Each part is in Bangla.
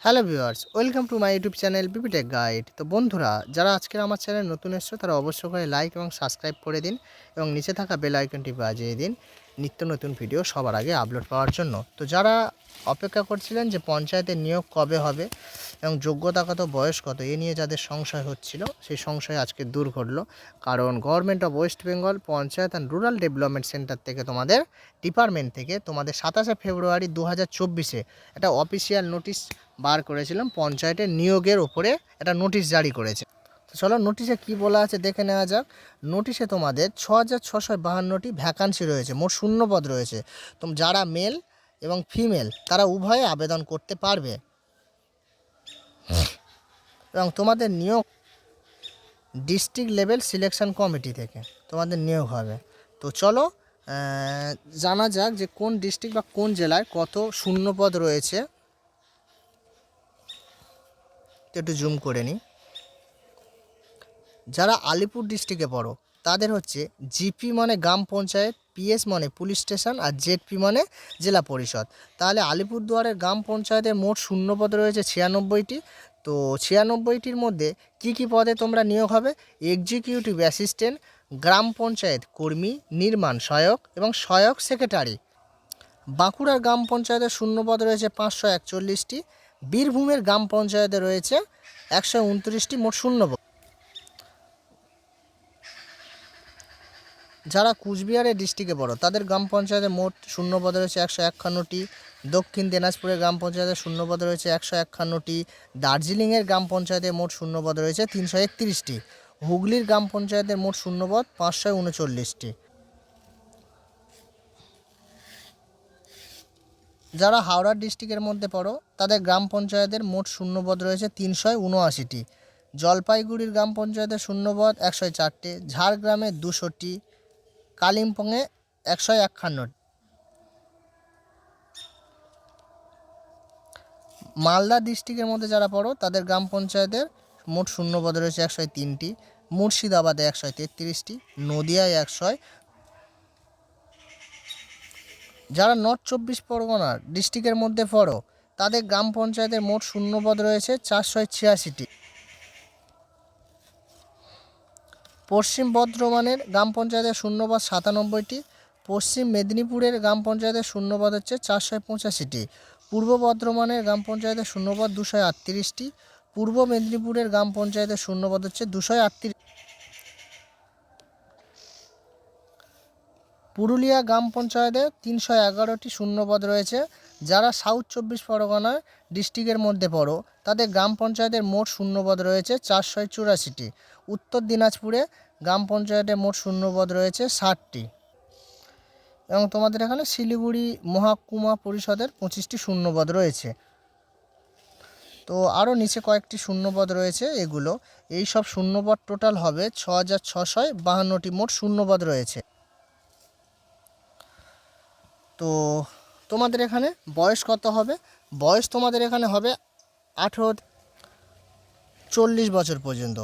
Hello viewers, welcome to my YouTube channel BP tech guide. তো বন্ধুরা, যারা আজকের আমার চ্যানেল নতুন এসছো তারা অবশ্যই করে লাইক এবং সাবস্ক্রাইব করে দিন এবং নিচে থাকা বেল আইকনটি বাজিয়ে দিন নিত্য নতুন ভিডিও সবার আগে আপলোড পাওয়ার জন্য। তো যারা অপেক্ষা করছিলেন যে পঞ্চায়েতের নিয়োগ কবে হবে এবং যোগ্যতা কত, বয়স কত, এ নিয়ে যাদের সংশয় হচ্ছিল সেই সংশয় আজকে দূর ঘটলো। কারণ government of West Bengal panchayat and rural development centre থেকে তোমাদের ডিপার্টমেন্ট থেকে তোমাদের 27শে ফেব্রুয়ারি 2024-এ একটা অফিসিয়াল নোটিশ বার করেছিলাম। পঞ্চায়েতের নিয়োগের ওপরে একটা নোটিশ জারি করেছে। তো চলো নোটিশে কি বলা আছে দেখে নেওয়া যাক। নোটিশে তোমাদের 6652টি ভ্যাকান্সি রয়েছে, মোট শূন্যপদ রয়েছে। তো যারা মেল এবং ফিমেল তারা উভয়ে আবেদন করতে পারবে এবং তোমাদের নিয়োগ ডিস্ট্রিক্ট লেভেল সিলেকশন কমিটি থেকে তোমাদের নিয়োগ হবে। তো চলো জানা যাক যে কোন ডিস্ট্রিক্ট বা কোন জেলায় কত শূন্যপদ রয়েছে। একটু জুম করে নিই। যারা আলিপুর ডিস্ট্রিক্টে পড়ো তাদের হচ্ছে জিপি মানে গ্রাম পঞ্চায়েত, পিএস মানে পুলিশ স্টেশন আর জেডপি মানে জেলা পরিষদ। তাহলে আলিপুরদুয়ারের গ্রাম পঞ্চায়েতের মোট শূন্যপদ রয়েছে 96টি। তো 96টির মধ্যে কি কি পদে তোমরা নিয়োগ হবে? এক্সিকিউটিভ অ্যাসিস্ট্যান্ট, গ্রাম পঞ্চায়েত কর্মী, নির্মাণ সহায়ক এবং সহায়ক সেক্রেটারি। বাঁকুড়ার গ্রাম পঞ্চায়েতের শূন্যপদ রয়েছে 541টি। বীরভূমের গ্রাম পঞ্চায়েতে রয়েছে 129টি মোট শূন্যপদ। যারা কুচবিহারের ডিস্ট্রিক্টে পড়ো তাদের গ্রাম পঞ্চায়েতে মোট শূন্যপদ রয়েছে 151টি। দক্ষিণ দিনাজপুরের গ্রাম পঞ্চায়েতের শূন্যপদ রয়েছে 151টি। দার্জিলিংয়ের গ্রাম পঞ্চায়েতে মোট শূন্যপদ রয়েছে 331টি। হুগলির গ্রাম পঞ্চায়েতের মোট শূন্যপদ 539টি। যারা হাওড়া ডিস্ট্রিক্টের মধ্যে পড়ো তাদের গ্রাম পঞ্চায়েতের মোট শূন্যপদ রয়েছে 379টি। জলপাইগুড়ির গ্রাম পঞ্চায়েতের শূন্যপদ 104টি। ঝাড়গ্রামে 200টি। কালিম্পংয়ে 151টি। মালদা ডিস্ট্রিক্টের মধ্যে যারা পড়ো তাদের গ্রাম পঞ্চায়েতের মোট শূন্যপদ রয়েছে 103টি। মুর্শিদাবাদে 133টি। নদিয়ায় 100। যারা নর্থ 24 পরগনার ডিস্ট্রিক্টের মধ্যে পড়ো তাদের গ্রাম পঞ্চায়েতের মোট শূন্যপদ রয়েছে 486টি। পশ্চিম বর্ধমানের গ্রাম পঞ্চায়েতের শূন্যপদ 97টি। পশ্চিম মেদিনীপুরের গ্রাম পঞ্চায়েতের শূন্যপদ হচ্ছে 485টি। পূর্ব বর্ধমানের গ্রাম পঞ্চায়েতের শূন্যপদ 238টি। পূর্ব মেদিনীপুরের গ্রাম পঞ্চায়েতের শূন্যপদ হচ্ছে 238। পুরুলিয়া গ্রাম পঞ্চায়েতে 311টি শূন্যপদ রয়েছে। যারা সাউথ 24 পরগনার ডিস্ট্রিক্টের মধ্যে পড়ো তাদের গ্রাম পঞ্চায়েতের মোট শূন্যপদ রয়েছে 484টি। উত্তর দিনাজপুরে গ্রাম পঞ্চায়েতের মোট শূন্যপদ রয়েছে 60টি এবং তোমাদের এখানে শিলিগুড়ি মহকুমা পরিষদের 25টি শূন্যপদ রয়েছে। তো আরও নিচে কয়েকটি শূন্যপদ রয়েছে, এগুলো এই সব শূন্যপদ টোটাল হবে 6652টি মোট শূন্যপদ রয়েছে। তো তোমাদের এখানে বয়স কত হবে? বয়স তোমাদের এখানে হবে 40 বছর পর্যন্ত,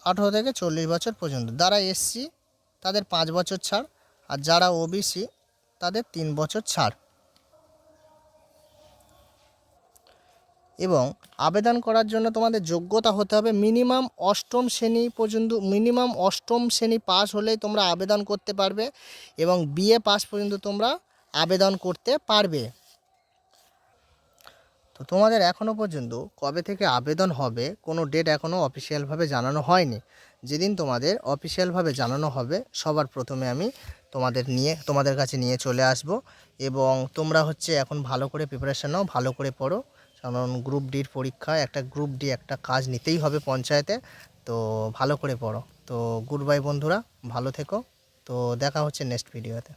18 থেকে 40 বছর পর্যন্ত। যারা এসসি তাদের 5 বছর ছাড় আর যারা ওবিসি তাদের 3 বছর ছাড়। এবং আবেদন করার জন্য তোমাদের যোগ্যতা হতে হবে মিনিমাম অষ্টম শ্রেণী পর্যন্ত, মিনিমাম অষ্টম শ্রেণী পাস হলেই তোমরা আবেদন করতে পারবে এবং বিএ পাস পর্যন্ত তোমরা আবেদন করতে পারবে। তো তোমাদের এখনও পর্যন্ত কবে থেকে আবেদন হবে কোনো ডেট এখনও অফিসিয়ালভাবে জানানো হয়নি। যেদিন তোমাদের অফিসিয়ালভাবে জানানো হবে সবার প্রথমে আমি তোমাদের কাছে নিয়ে চলে আসব এবং তোমরা হচ্ছে এখন ভালো করে প্রিপারেশান নাও, ভালো করে পড়ো। কারণ গ্রুপ ডির পরীক্ষা, গ্রুপ ডি একটা কাজ নিতেই হবে পঞ্চায়েতে। তো ভালো করে পড়ো। তো গুড বাই বন্ধুরা, ভালো থেকো। তো দেখা হচ্ছে নেক্সট ভিডিওতে।